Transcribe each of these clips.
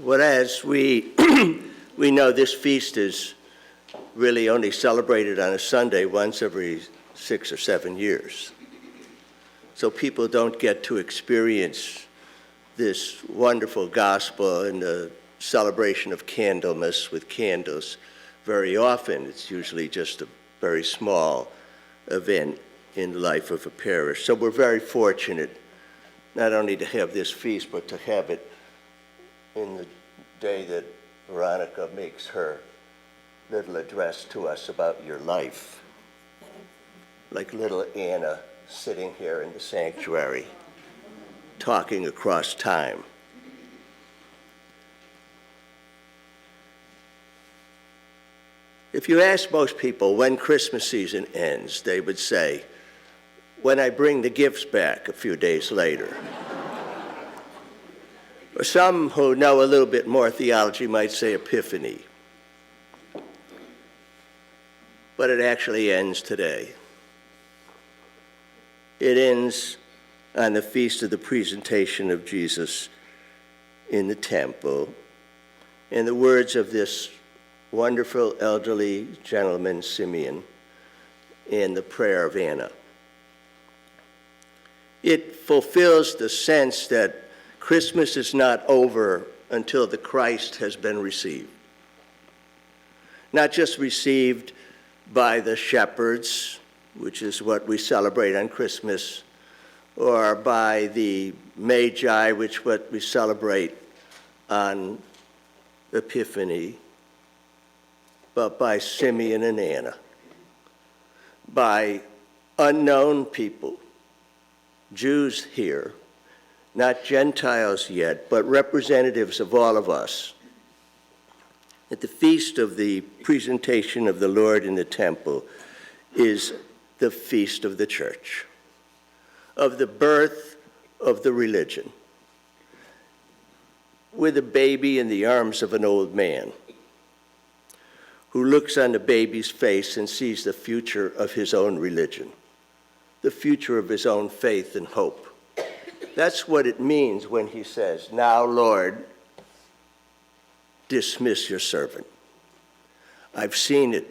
Whereas we, we know this feast is really only celebrated on a Sunday once every 6 or 7 years. So people don't get to experience this wonderful gospel and the celebration of Candlemas with candles very often. It's usually just a very small event in the life of a parish. So we're very fortunate not only to have this feast, but to have it in the day that Veronica makes her little address to us about your life. Like little Anna sitting here in the sanctuary, talking across time. If you ask most people when Christmas season ends, they would say, when I bring the gifts back a few days later. Or some who know a little bit more theology might say Epiphany. But it actually ends today. It ends on the feast of the presentation of Jesus in the temple. In the words of this wonderful elderly gentleman, Simeon, in the prayer of Anna. It fulfills the sense that Christmas is not over until the Christ has been received. Not just received by the shepherds, which is what we celebrate on Christmas, or by the Magi, which is what we celebrate on Epiphany, but by Simeon and Anna, by unknown people, Jews here, not Gentiles yet, but representatives of all of us. At the feast of the presentation of the Lord in the temple is the feast of the church, of the birth of the religion, with a baby in the arms of an old man who looks on the baby's face and sees the future of his own religion, the future of his own faith and hope. That's what it means when he says, now, Lord, dismiss your servant. I've seen it.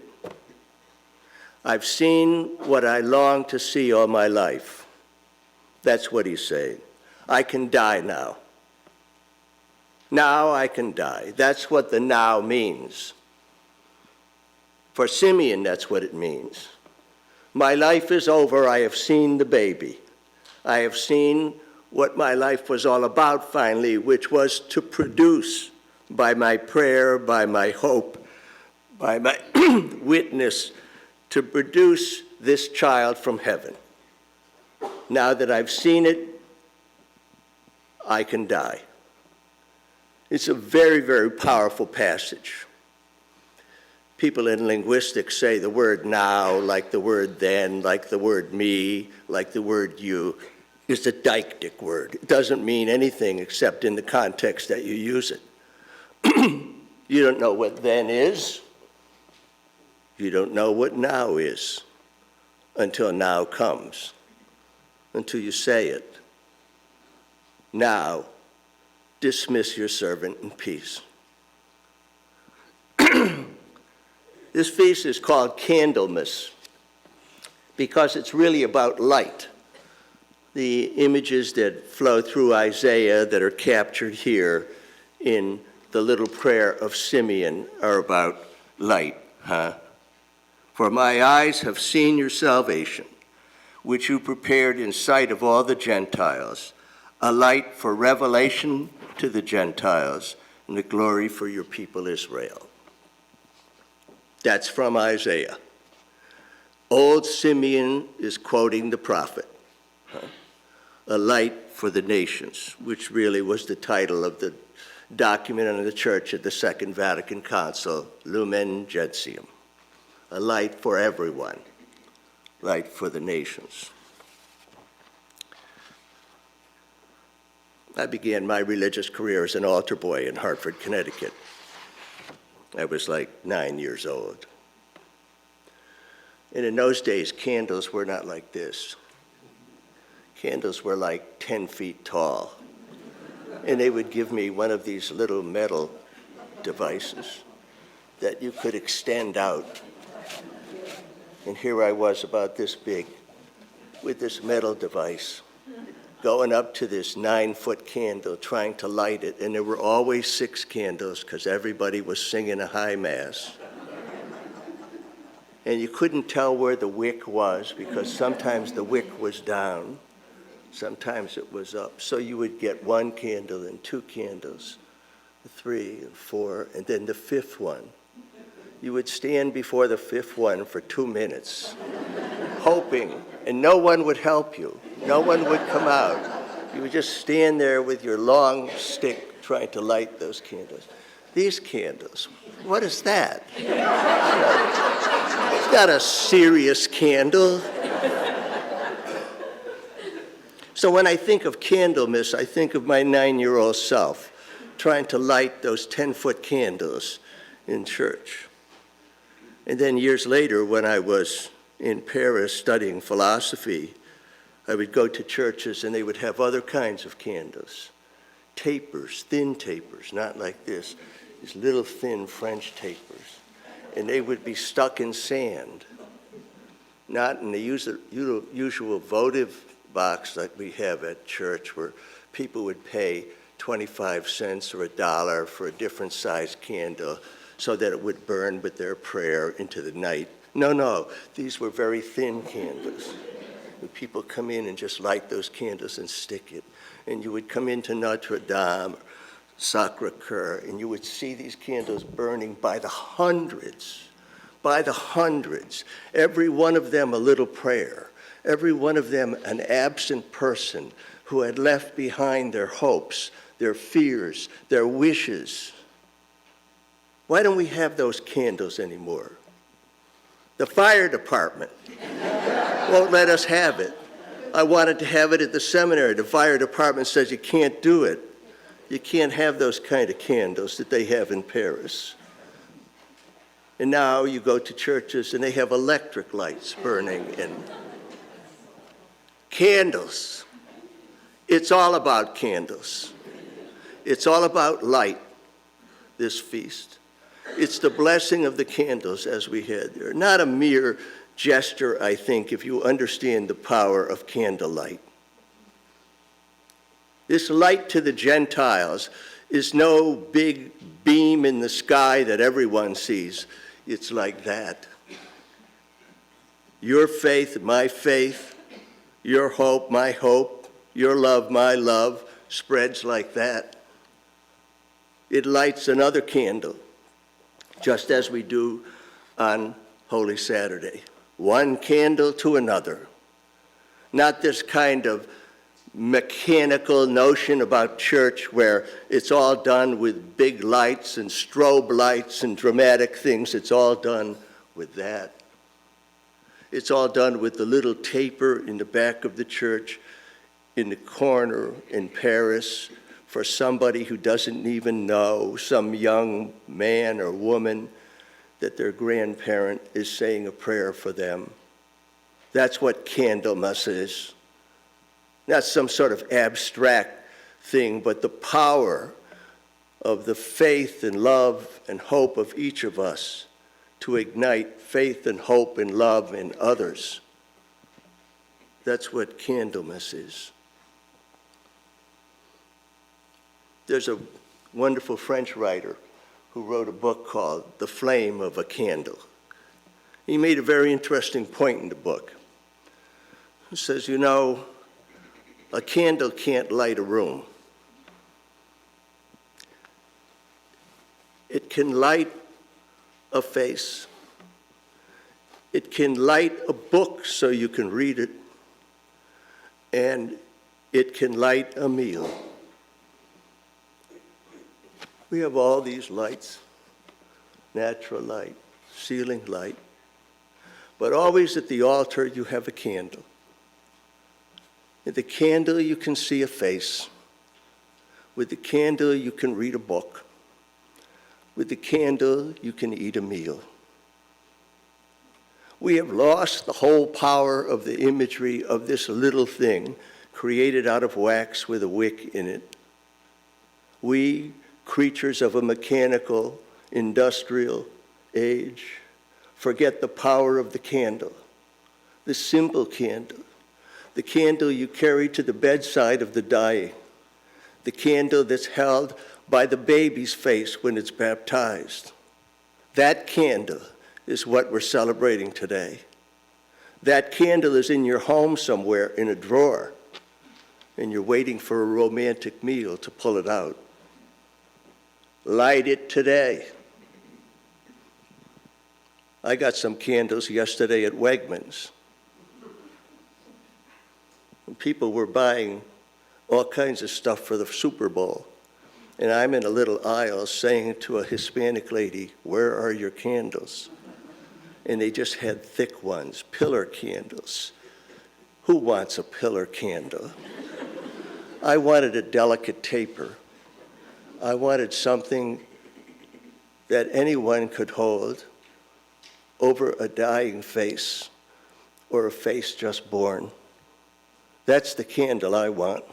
I've seen what I long to see all my life. That's what he's saying. I can die now. Now I can die. That's what the now means. For Simeon, that's what it means. My life is over. I have seen the baby. I have seen what my life was all about finally, which was to produce by my prayer, by my hope, by my witness, to produce this child from heaven. Now that I've seen it, I can die. It's a very, very powerful passage. People in linguistics say the word now, like the word then, like the word me, like the word you, is a deictic word. It doesn't mean anything except in the context that you use it. You don't know what then is. You don't know what now is until now comes, until you say it. Now, dismiss your servant in peace. This feast is called Candlemas because it's really about light. The images that flow through Isaiah that are captured here in the little prayer of Simeon are about light, For my eyes have seen your salvation, which you prepared in sight of all the Gentiles, a light for revelation to the Gentiles and the glory for your people Israel. That's from Isaiah. Old Simeon is quoting the prophet. A light for the nations, which really was the title of the document on the church at the Second Vatican Council, Lumen Gentium. A light for everyone, light for the nations. I began my religious career as an altar boy in Hartford, Connecticut. I was like 9 years old. And in those days, candles were not like this. Candles were like 10 feet tall. And they would give me one of these little metal devices that you could extend out. And here I was about this big with this metal device going up to this 9-foot candle trying to light it. And there were always 6 candles because everybody was singing a high mass. And you couldn't tell where the wick was because sometimes the wick was down, sometimes it was up. So you would get 1 candle and 2 candles, 3 and 4, and then the 5th one. You would stand before the 5th one for 2 minutes, hoping, and no one would help you. No one would come out. You would just stand there with your long stick trying to light those candles. These candles, what is that? It's not a serious candle. So when I think of Candlemas, I think of my 9-year-old self trying to light those 10-foot candles in church. And then years later, when I was in Paris studying philosophy, I would go to churches and they would have other kinds of candles. Tapers, thin tapers, not like this, these little thin French tapers. And they would be stuck in sand, not in the usual votive box like we have at church where people would pay 25 cents or $1 for a different size candle so that it would burn with their prayer into the night. No, these were very thin candles. And people come in and just light those candles and stick it. And you would come into Notre Dame, Sacré-Cœur, and you would see these candles burning by the hundreds, every one of them a little prayer, every one of them an absent person who had left behind their hopes, their fears, their wishes. Why don't we have those candles anymore? The fire department won't let us have it. I wanted to have it at the seminary. The fire department says you can't do it. You can't have those kind of candles that they have in Paris. And now you go to churches and they have electric lights burning and candles. It's all about candles. It's all about light, this feast. It's the blessing of the candles as we had there. Not a mere gesture, I think, if you understand the power of candlelight. This light to the Gentiles is no big beam in the sky that everyone sees. It's like that. Your faith, my faith, your hope, my hope, your love, my love, spreads like that. It lights another candle, just as we do on Holy Saturday. One candle to another. Not this kind of mechanical notion about church where it's all done with big lights and strobe lights and dramatic things. It's all done with that. It's all done with the little taper in the back of the church, in the corner in Paris, for somebody who doesn't even know, some young man or woman, that their grandparent is saying a prayer for them. That's what Candlemas is. Not some sort of abstract thing, but the power of the faith and love and hope of each of us to ignite faith and hope and love in others. That's what Candlemas is. There's a wonderful French writer who wrote a book called The Flame of a Candle. He made a very interesting point in the book. He says, you know, a candle can't light a room. It can light a face. It can light a book so you can read it. And it can light a meal. We have all these lights, natural light, ceiling light. But always at the altar you have a candle. With the candle you can see a face. With the candle you can read a book. With the candle you can eat a meal. We have lost the whole power of the imagery of this little thing created out of wax with a wick in it. We, creatures of a mechanical, industrial age, forget the power of the candle, the simple candle, the candle you carry to the bedside of the dying, the candle that's held by the baby's face when it's baptized. That candle is what we're celebrating today. That candle is in your home somewhere in a drawer, and you're waiting for a romantic meal to pull it out. Light it today. I got some candles yesterday at Wegmans. And people were buying all kinds of stuff for the Super Bowl. And I'm in a little aisle saying to a Hispanic lady, "Where are your candles?" And they just had thick ones, pillar candles. Who wants a pillar candle? I wanted a delicate taper. I wanted something that anyone could hold over a dying face or a face just born. That's the candle I want.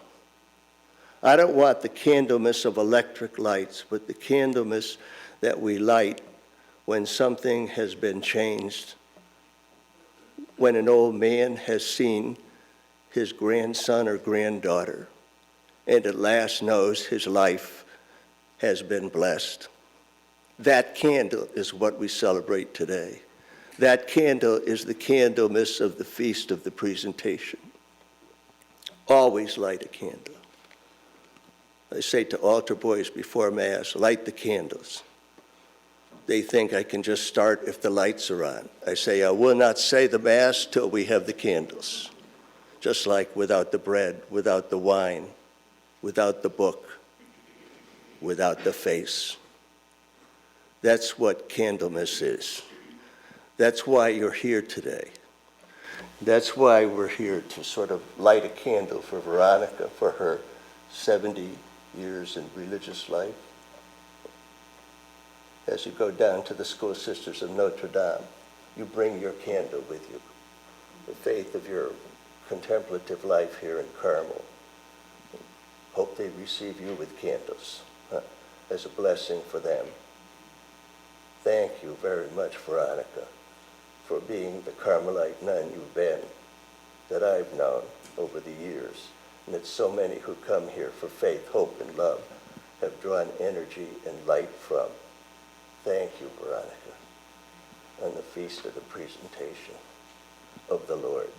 I don't want the Candlemas of electric lights, but the Candlemas that we light when something has been changed, when an old man has seen his grandson or granddaughter, and at last knows his life has been blessed. That candle is what we celebrate today. That candle is the Candlemas of the Feast of the Presentation. Always light a candle. I say to altar boys before Mass, light the candles. They think I can just start if the lights are on. I say, I will not say the Mass till we have the candles. Just like without the bread, without the wine, without the book, without the face. That's what Candlemas is. That's why you're here today. That's why we're here to sort of light a candle for Veronica for her 70 years in religious life. As you go down to the School Sisters of Notre Dame, you bring your candle with you, the faith of your contemplative life here in Carmel. Hope they receive you with candles as a blessing for them. Thank you very much, Veronica, for being the Carmelite nun you've been, that I've known over the years, and that so many who come here for faith, hope, and love have drawn energy and light from. Thank you, Veronica, on the Feast of the Presentation of the Lord.